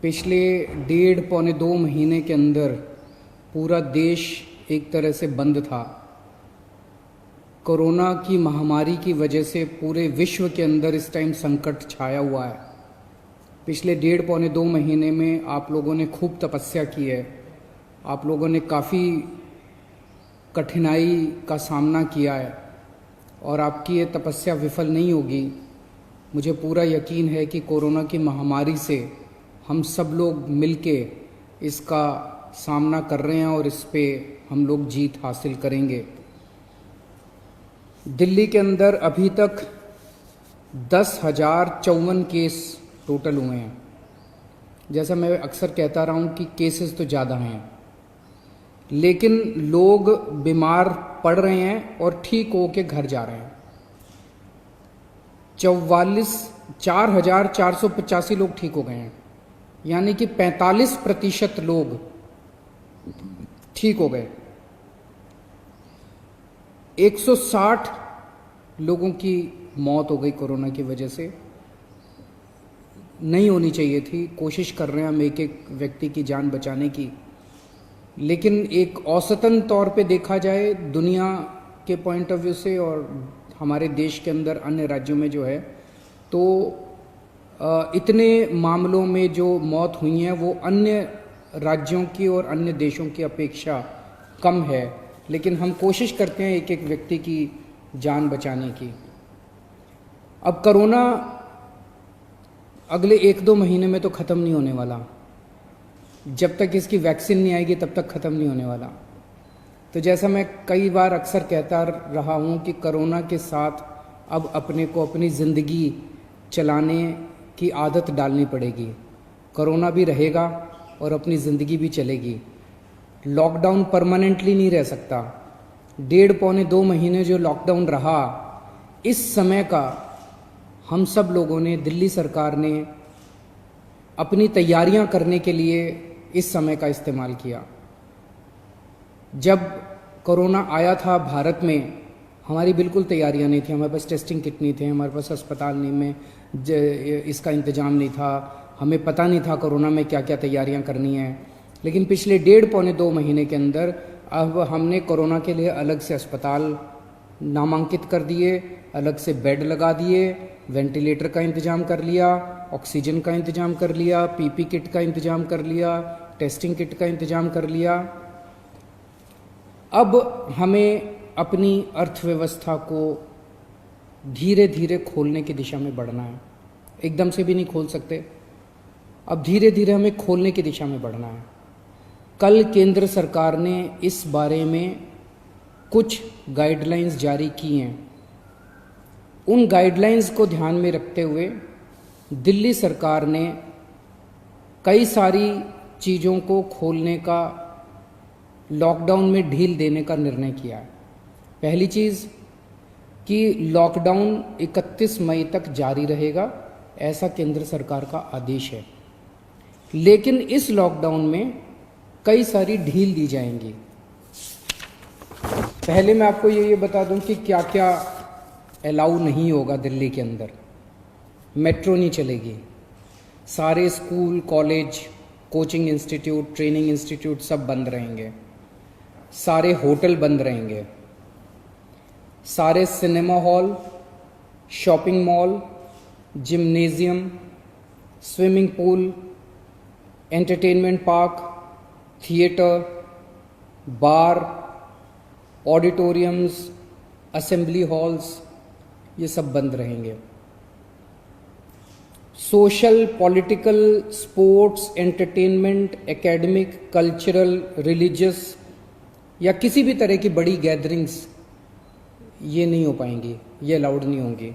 पिछले 1.5-2 महीने के अंदर पूरा देश एक तरह से बंद था। कोरोना की महामारी की वजह से पूरे विश्व के अंदर इस टाइम संकट छाया हुआ है। पिछले 1.5-2 महीने में आप लोगों ने खूब तपस्या की है, आप लोगों ने काफ़ी कठिनाई का सामना किया है और आपकी ये तपस्या विफल नहीं होगी। मुझे पूरा यकीन है कि कोरोना की महामारी से हम सब लोग मिलके इसका सामना कर रहे हैं और इस पे हम लोग जीत हासिल करेंगे। दिल्ली के अंदर अभी तक 10,054 केस टोटल हुए हैं। जैसा मैं अक्सर कहता रहा हूँ कि केसेस तो ज़्यादा हैं, लेकिन लोग बीमार पड़ रहे हैं और ठीक होके घर जा रहे हैं। 4,485 लोग ठीक हो गए हैं, यानी कि 45% लोग ठीक हो गए। 160 लोगों की मौत हो गई कोरोना की वजह से। नहीं होनी चाहिए थी, कोशिश कर रहे हैं हम एक एक व्यक्ति की जान बचाने की, लेकिन एक औसतन तौर पे देखा जाए दुनिया के पॉइंट ऑफ व्यू से और हमारे देश के अंदर अन्य राज्यों में जो है, तो इतने मामलों में जो मौत हुई हैं वो अन्य राज्यों की और अन्य देशों की अपेक्षा कम है, लेकिन हम कोशिश करते हैं एक एक व्यक्ति की जान बचाने की। अब कोरोना अगले 1-2 महीने में तो ख़त्म नहीं होने वाला। जब तक इसकी वैक्सीन नहीं आएगी तब तक ख़त्म नहीं होने वाला। तो जैसा मैं कई बार अक्सर कहता रहा हूँ कि कोरोना के साथ अब अपने को अपनी ज़िंदगी चलाने की आदत डालनी पड़ेगी। कोरोना भी रहेगा और अपनी ज़िंदगी भी चलेगी। लॉकडाउन परमानेंटली नहीं रह सकता। 1.5-2 महीने जो लॉकडाउन रहा, इस समय का हम सब लोगों ने, दिल्ली सरकार ने अपनी तैयारियां करने के लिए इस समय का इस्तेमाल किया। जब कोरोना आया था भारत में, हमारी बिल्कुल तैयारियां नहीं थी। हमारे पास टेस्टिंग किट नहीं थे, हमारे पास अस्पताल नहीं में इसका इंतज़ाम नहीं था, हमें पता नहीं था कोरोना में क्या क्या तैयारियां करनी है। लेकिन पिछले 1.5-2 महीने के अंदर अब हमने कोरोना के लिए अलग से अस्पताल नामांकित कर दिए, अलग से बेड लगा दिए, वेंटिलेटर का इंतज़ाम कर लिया, ऑक्सीजन का इंतज़ाम कर लिया, पीपी किट का इंतज़ाम कर लिया, टेस्टिंग किट का इंतज़ाम कर लिया। अब हमें अपनी अर्थव्यवस्था को धीरे धीरे खोलने की दिशा में बढ़ना है। एकदम से भी नहीं खोल सकते, अब धीरे धीरे हमें खोलने की दिशा में बढ़ना है। कल केंद्र सरकार ने इस बारे में कुछ गाइडलाइंस जारी की हैं। उन गाइडलाइंस को ध्यान में रखते हुए दिल्ली सरकार ने कई सारी चीज़ों को खोलने का, लॉकडाउन में ढील देने का निर्णय किया है। पहली चीज़ कि लॉकडाउन 31 मई तक जारी रहेगा, ऐसा केंद्र सरकार का आदेश है। लेकिन इस लॉकडाउन में कई सारी ढील दी जाएंगी। पहले मैं आपको ये बता दूं कि क्या क्या अलाउ नहीं होगा दिल्ली के अंदर। मेट्रो नहीं चलेगी, सारे school, college, coaching institute, training institute सब बंद रहेंगे, सारे होटल बंद रहेंगे, सारे cinema hall, shopping mall, gymnasium, swimming pool, entertainment park, theatre, bar, auditoriums, assembly halls, ये सब बंद रहेंगे। Social, political, sports, entertainment, academic, cultural, religious या किसी भी तरह की बड़ी गैदरिंग्स ये नहीं हो पाएंगी, ये अलाउड नहीं होंगी।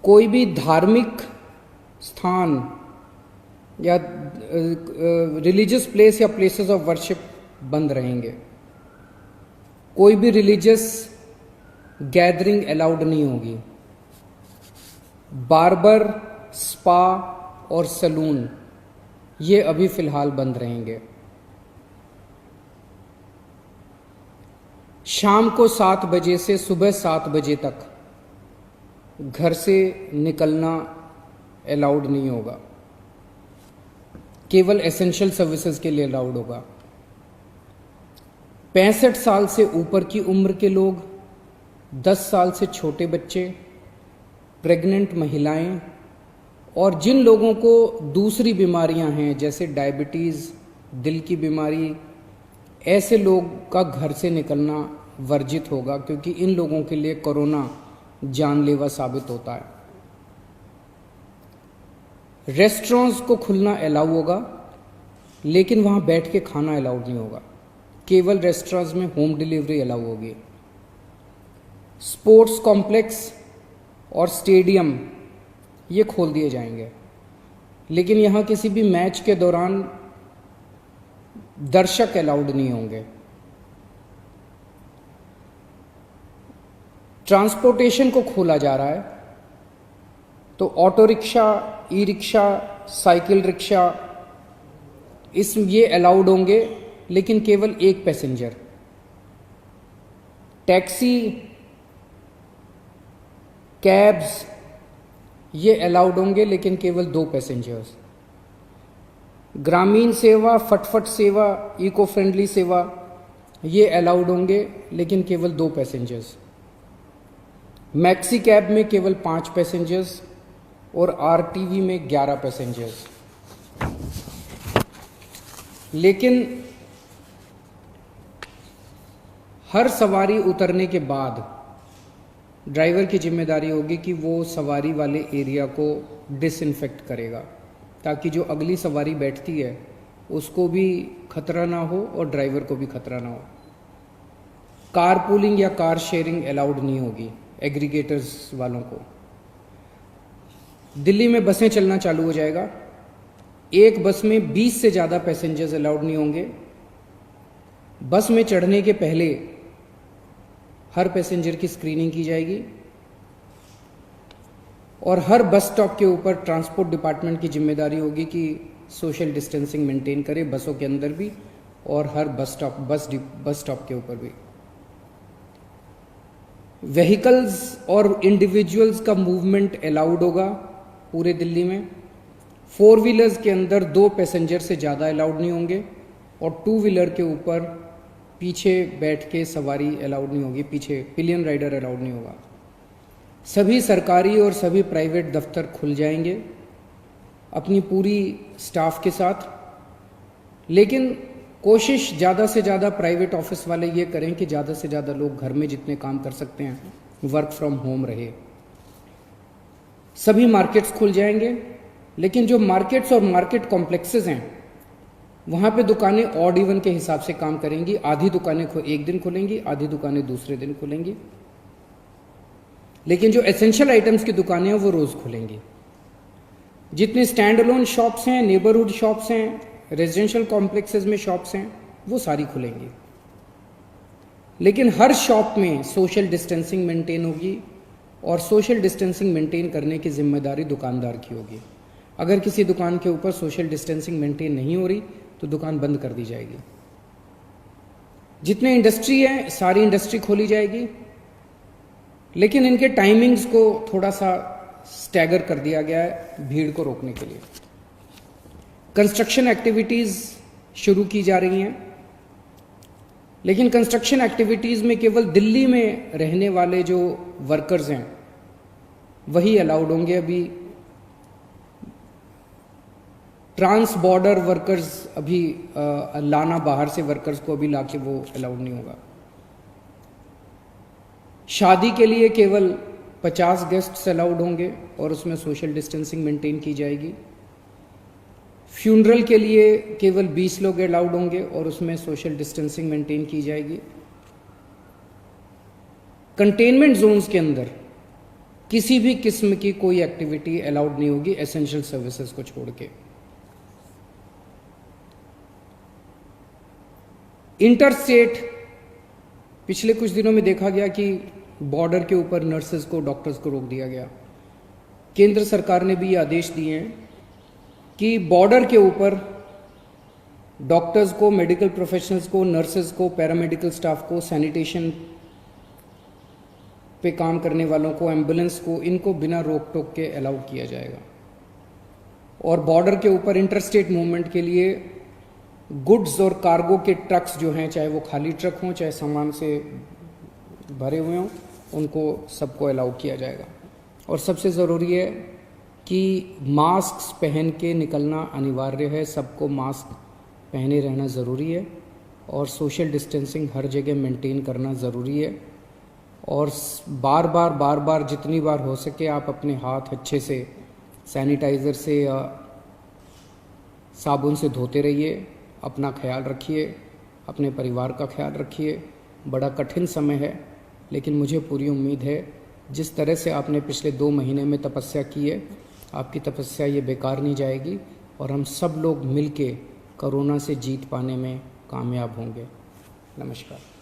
कोई भी धार्मिक स्थान या रिलीजियस प्लेस या प्लेसेस ऑफ वर्शिप बंद रहेंगे। कोई भी रिलीजियस गैदरिंग अलाउड नहीं होगी। बार्बर, स्पा और सलून ये अभी फिलहाल बंद रहेंगे। शाम को 7 बजे से सुबह 7 बजे तक घर से निकलना अलाउड नहीं होगा। केवल एसेंशियल सर्विसेज के लिए अलाउड होगा। 65 साल से ऊपर की उम्र के लोग, 10 साल से छोटे बच्चे, प्रेग्नेंट महिलाएं और जिन लोगों को दूसरी बीमारियां हैं जैसे डायबिटीज़, दिल की बीमारी, ऐसे लोग का घर से निकलना वर्जित होगा, क्योंकि इन लोगों के लिए कोरोना जानलेवा साबित होता है। रेस्टोरेंट्स को खुलना अलाउ होगा, लेकिन वहाँ बैठ के खाना अलाउड नहीं होगा। केवल रेस्टोरेंट्स में होम डिलीवरी अलाउ होगी। स्पोर्ट्स कॉम्प्लेक्स और स्टेडियम ये खोल दिए जाएंगे, लेकिन यहाँ किसी भी मैच के दौरान दर्शक अलाउड नहीं होंगे। ट्रांसपोर्टेशन को खोला जा रहा है, तो auto rickshaw, e rickshaw, cycle rickshaw ये अलाउड होंगे, लेकिन केवल एक पैसेंजर। टैक्सी, कैब्स ये अलाउड होंगे, लेकिन केवल 2 पैसेंजर्स। ग्रामीण सेवा, फटफट सेवा, इको फ्रेंडली सेवा ये अलाउड होंगे, लेकिन केवल 2 पैसेंजर्स। मैक्सी कैब में केवल 5 पैसेंजर्स और आरटीवी में 11 पैसेंजर्स। लेकिन हर सवारी उतरने के बाद ड्राइवर की जिम्मेदारी होगी कि वो सवारी वाले एरिया को डिसइंफेक्ट करेगा, ताकि जो अगली सवारी बैठती है उसको भी खतरा ना हो और ड्राइवर को भी खतरा ना हो। कार पूलिंग या कार शेयरिंग अलाउड नहीं होगी एग्रीगेटर्स वालों को। दिल्ली में बसें चलना चालू हो जाएगा। एक बस में 20 से ज़्यादा पैसेंजर्स अलाउड नहीं होंगे। बस में चढ़ने के पहले हर पैसेंजर की स्क्रीनिंग की जाएगी और हर बस स्टॉप के ऊपर ट्रांसपोर्ट डिपार्टमेंट की जिम्मेदारी होगी कि सोशल डिस्टेंसिंग मेंटेन करे, बसों के अंदर भी और हर बस स्टॉप के ऊपर भी। व्हीकल्स और इंडिविजुअल्स का मूवमेंट अलाउड होगा पूरे दिल्ली में। 4 व्हीलर्स के अंदर 2 पैसेंजर से ज़्यादा अलाउड नहीं होंगे और 2 व्हीलर के ऊपर पीछे बैठ के सवारी अलाउड नहीं होगी, पीछे पिलियन राइडर अलाउड नहीं होगा। सभी सरकारी और सभी प्राइवेट दफ्तर खुल जाएंगे अपनी पूरी स्टाफ के साथ, लेकिन कोशिश ज़्यादा से ज़्यादा प्राइवेट ऑफिस वाले ये करें कि ज़्यादा से ज़्यादा लोग घर में जितने काम कर सकते हैं वर्क फ्रॉम होम रहे। सभी मार्केट्स खुल जाएंगे, लेकिन जो मार्केट्स और मार्केट कॉम्प्लेक्सेस हैं वहाँ पे दुकानें ऑड इवन के हिसाब से काम करेंगी। आधी दुकानें एक दिन खुलेंगी, आधी दुकानें दूसरे दिन खुलेंगी, लेकिन जो एसेंशियल आइटम्स की दुकानें हैं वो रोज़ खुलेंगी। जितने स्टैंड अलोन शॉप्स हैं, नेबरहुड शॉप्स हैं, रेजिडेंशियल कॉम्प्लेक्सेस में शॉप्स हैं, वो सारी खुलेंगी, लेकिन हर शॉप में सोशल डिस्टेंसिंग मेंटेन होगी और सोशल डिस्टेंसिंग मेंटेन करने की जिम्मेदारी दुकानदार की होगी। अगर किसी दुकान के ऊपर सोशल डिस्टेंसिंग मेंटेन नहीं हो रही तो दुकान बंद कर दी जाएगी। जितने इंडस्ट्री है सारी इंडस्ट्री खोली जाएगी, लेकिन इनके टाइमिंग्स को थोड़ा सा स्टैगर कर दिया गया है भीड़ को रोकने के लिए। कंस्ट्रक्शन एक्टिविटीज़ शुरू की जा रही हैं, लेकिन कंस्ट्रक्शन एक्टिविटीज़ में केवल दिल्ली में रहने वाले जो वर्कर्स हैं वही अलाउड होंगे। अभी ट्रांस बॉर्डर वर्कर्स अभी लाना, बाहर से वर्कर्स को अभी लाके वो अलाउड नहीं होगा। शादी के लिए केवल 50 गेस्ट्स अलाउड होंगे और उसमें सोशल डिस्टेंसिंग मेंटेन की जाएगी। फ्यूनरल के लिए केवल 20 लोग अलाउड होंगे और उसमें सोशल डिस्टेंसिंग मेंटेन की जाएगी। कंटेनमेंट जोन्स के अंदर किसी भी किस्म की कोई एक्टिविटी अलाउड नहीं होगी एसेंशियल सर्विसेज को छोड़ के। इंटर स्टेट पिछले कुछ दिनों में देखा गया कि बॉर्डर के ऊपर नर्सेज को, डॉक्टर्स को रोक दिया गया। केंद्र सरकार ने भी ये आदेश दिए हैं कि बॉर्डर के ऊपर डॉक्टर्स को, मेडिकल प्रोफेशनल्स को, नर्सेज को, पैरामेडिकल स्टाफ को, सैनिटेशन पे काम करने वालों को, एम्बुलेंस को, इनको बिना रोक टोक के अलाउ किया जाएगा। और बॉर्डर के ऊपर इंटरस्टेट मूवमेंट के लिए गुड्स और कार्गो के ट्रक्स जो हैं, चाहे वो खाली ट्रक हों चाहे सामान से भरे हुए हों, उनको सबको अलाउ किया जाएगा। और सबसे ज़रूरी है कि मास्क पहन के निकलना अनिवार्य है, सबको मास्क पहने रहना ज़रूरी है और सोशल डिस्टेंसिंग हर जगह मेंटेन करना ज़रूरी है। और बार बार जितनी बार हो सके आप अपने हाथ अच्छे से सैनिटाइज़र से या साबुन से धोते रहिए। अपना ख्याल रखिए, अपने परिवार का ख्याल रखिए। बड़ा कठिन समय है, लेकिन मुझे पूरी उम्मीद है जिस तरह से आपने पिछले 2 महीने में तपस्या की है, आपकी तपस्या ये बेकार नहीं जाएगी और हम सब लोग मिलके कोरोना से जीत पाने में कामयाब होंगे। नमस्कार।